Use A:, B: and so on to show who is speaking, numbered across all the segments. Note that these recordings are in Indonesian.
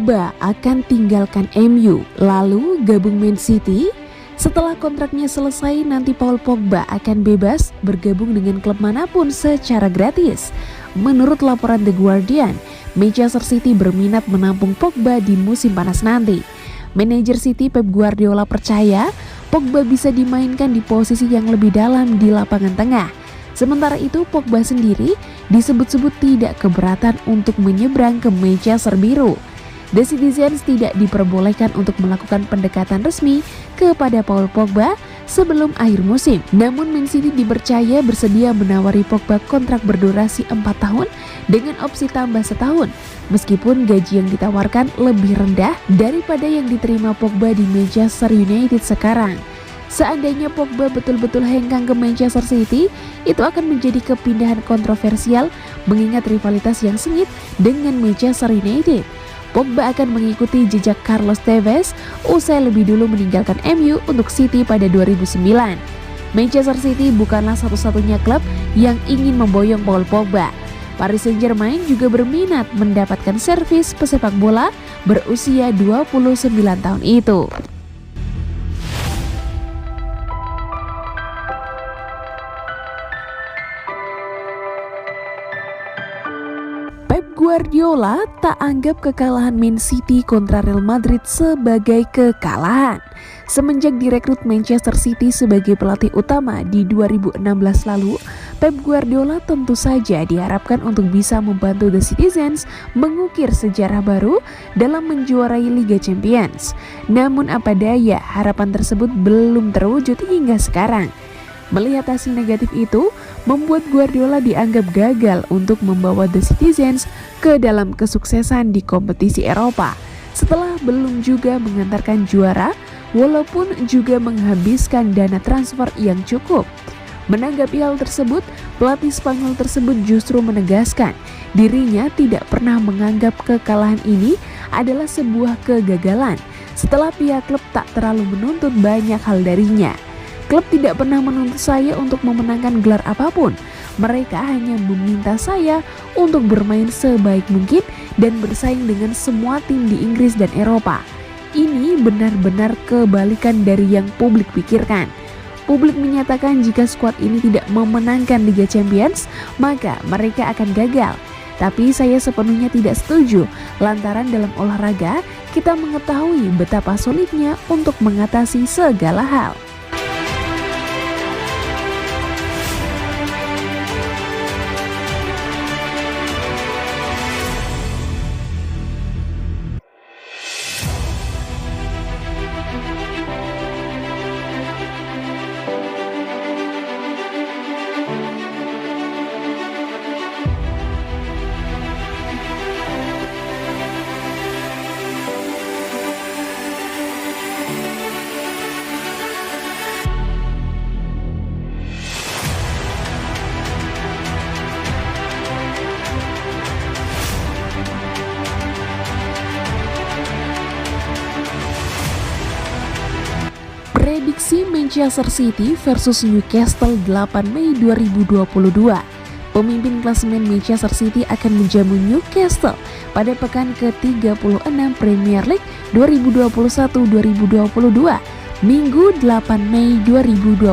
A: Pogba akan tinggalkan MU lalu gabung Man City. Setelah kontraknya selesai, nanti Paul Pogba akan bebas bergabung dengan klub manapun secara gratis. Menurut laporan The Guardian, Manchester City berminat menampung Pogba di musim panas nanti. Manajer City Pep Guardiola percaya Pogba bisa dimainkan di posisi yang lebih dalam di lapangan tengah. Sementara itu, Pogba sendiri disebut-sebut tidak keberatan untuk menyeberang ke Manchester Biru. The Citizens tidak diperbolehkan untuk melakukan pendekatan resmi kepada Paul Pogba sebelum akhir musim. Namun Man City dipercaya bersedia menawari Pogba kontrak berdurasi 4 tahun dengan opsi tambah setahun, meskipun gaji yang ditawarkan lebih rendah daripada yang diterima Pogba di Manchester United sekarang. Seandainya Pogba betul-betul hengkang ke Manchester City, itu akan menjadi kepindahan kontroversial mengingat rivalitas yang sengit dengan Manchester United. Pogba akan mengikuti jejak Carlos Tevez usai lebih dulu meninggalkan MU untuk City pada 2009. Manchester City bukanlah satu-satunya klub yang ingin memboyong Paul Pogba. Paris Saint-Germain juga berminat mendapatkan servis pesepak bola berusia 29 tahun itu. Guardiola tak anggap kekalahan Man City kontra Real Madrid sebagai kekalahan. Semenjak direkrut Manchester City sebagai pelatih utama di 2016 lalu, Pep Guardiola tentu saja diharapkan untuk bisa membantu The Citizens mengukir sejarah baru dalam menjuarai Liga Champions. Namun apa daya, harapan tersebut belum terwujud hingga sekarang. Melihat hasil negatif itu, membuat Guardiola dianggap gagal untuk membawa The Citizens ke dalam kesuksesan di kompetisi Eropa. Setelah belum juga mengantarkan juara, walaupun juga menghabiskan dana transfer yang cukup. Menanggapi hal tersebut, pelatih Spanyol tersebut justru menegaskan dirinya tidak pernah menganggap kekalahan ini adalah sebuah kegagalan setelah pihak klub tak terlalu menuntut banyak hal darinya. Klub tidak pernah menuntut saya untuk memenangkan gelar apapun. Mereka hanya meminta saya untuk bermain sebaik mungkin dan bersaing dengan semua tim di Inggris dan Eropa. Ini benar-benar kebalikan dari yang publik pikirkan. Publik menyatakan jika skuad ini tidak memenangkan Liga Champions, maka mereka akan gagal. Tapi saya sepenuhnya tidak setuju, lantaran dalam olahraga kita mengetahui betapa sulitnya untuk mengatasi segala hal. Prediksi Manchester City versus Newcastle 8 Mei 2022. Pemimpin klasemen Manchester City akan menjamu Newcastle pada pekan ke-36 Premier League 2021-2022, Minggu 8 Mei 2022.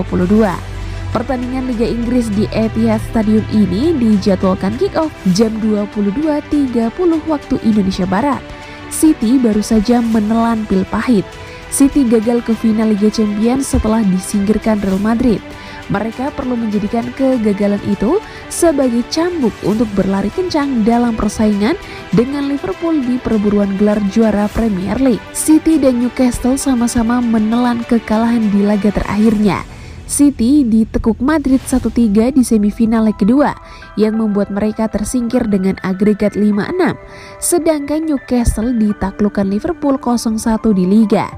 A: Pertandingan Liga Inggris di Etihad Stadium ini dijadwalkan kick-off jam 22.30 waktu Indonesia Barat. City baru saja menelan pil pahit. City gagal ke final Liga Champions setelah disingkirkan Real Madrid. Mereka perlu menjadikan kegagalan itu sebagai cambuk untuk berlari kencang dalam persaingan dengan Liverpool di perburuan gelar juara Premier League. City dan Newcastle sama-sama menelan kekalahan di laga terakhirnya. City ditekuk Madrid 1-3 di semifinal leg kedua yang membuat mereka tersingkir dengan agregat 5-6. Sedangkan Newcastle ditaklukkan Liverpool 0-1 di Liga.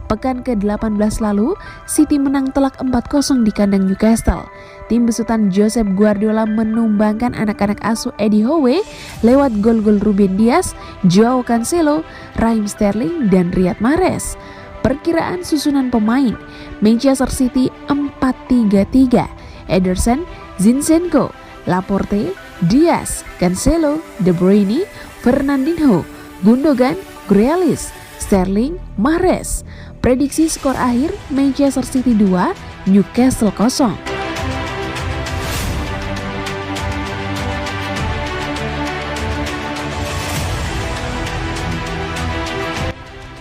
A: Pekan ke-18 lalu, City menang telak 4-0 di kandang Newcastle. Tim besutan Josep Guardiola menumbangkan anak-anak asuh Eddie Howe lewat gol-gol Ruben Dias, Joao Cancelo, Raheem Sterling, dan Riyad Mahrez. Perkiraan susunan pemain: Manchester City 4-3-3, Ederson, Zinchenko, Laporte, Dias, Cancelo, De Bruyne, Fernandinho, Gundogan, Grealish, Sterling, Mahrez. Prediksi skor akhir Manchester City 2, Newcastle 0.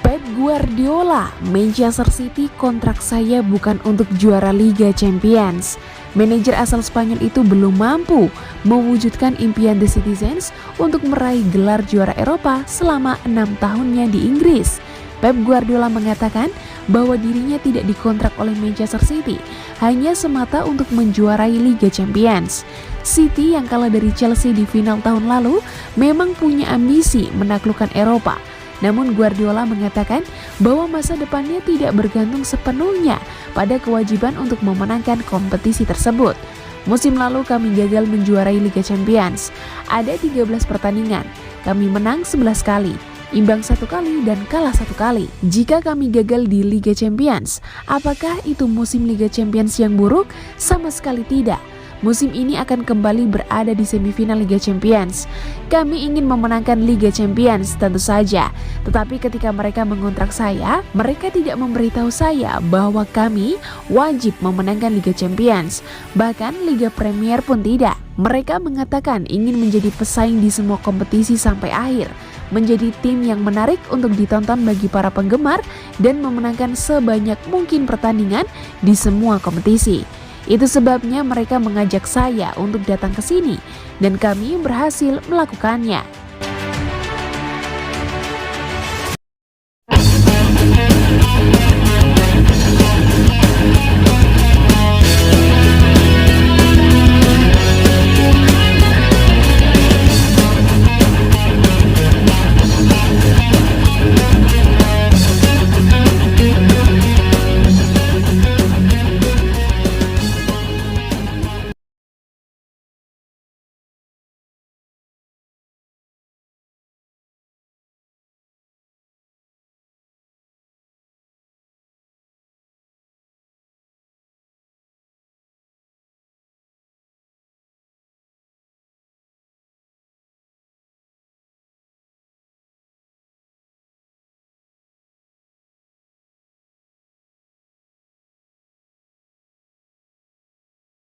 A: Pep Guardiola, Manchester City kontrak saya bukan untuk juara Liga Champions. Manajer asal Spanyol itu belum mampu mewujudkan impian The Citizens untuk meraih gelar juara Eropa selama 6 tahunnya di Inggris. Pep Guardiola mengatakan bahwa dirinya tidak dikontrak oleh Manchester City hanya semata untuk menjuarai Liga Champions. City yang kalah dari Chelsea di final tahun lalu memang punya ambisi menaklukkan Eropa. Namun Guardiola mengatakan bahwa masa depannya tidak bergantung sepenuhnya pada kewajiban untuk memenangkan kompetisi tersebut. Musim lalu kami gagal menjuarai Liga Champions. Ada 13 pertandingan, kami menang 11 kali, imbang 1 kali dan kalah 1 kali. Jika kami gagal di Liga Champions, apakah itu musim Liga Champions yang buruk? Sama sekali tidak. Musim ini akan kembali berada di semifinal Liga Champions. Kami ingin memenangkan Liga Champions tentu saja. Tetapi ketika mereka mengontrak saya, mereka tidak memberitahu saya bahwa kami wajib memenangkan Liga Champions. Bahkan Liga Premier pun tidak. Mereka mengatakan ingin menjadi pesaing di semua kompetisi sampai akhir, menjadi tim yang menarik untuk ditonton bagi para penggemar dan memenangkan sebanyak mungkin pertandingan di semua kompetisi. Itu sebabnya mereka mengajak saya untuk datang ke sini dan kami berhasil melakukannya.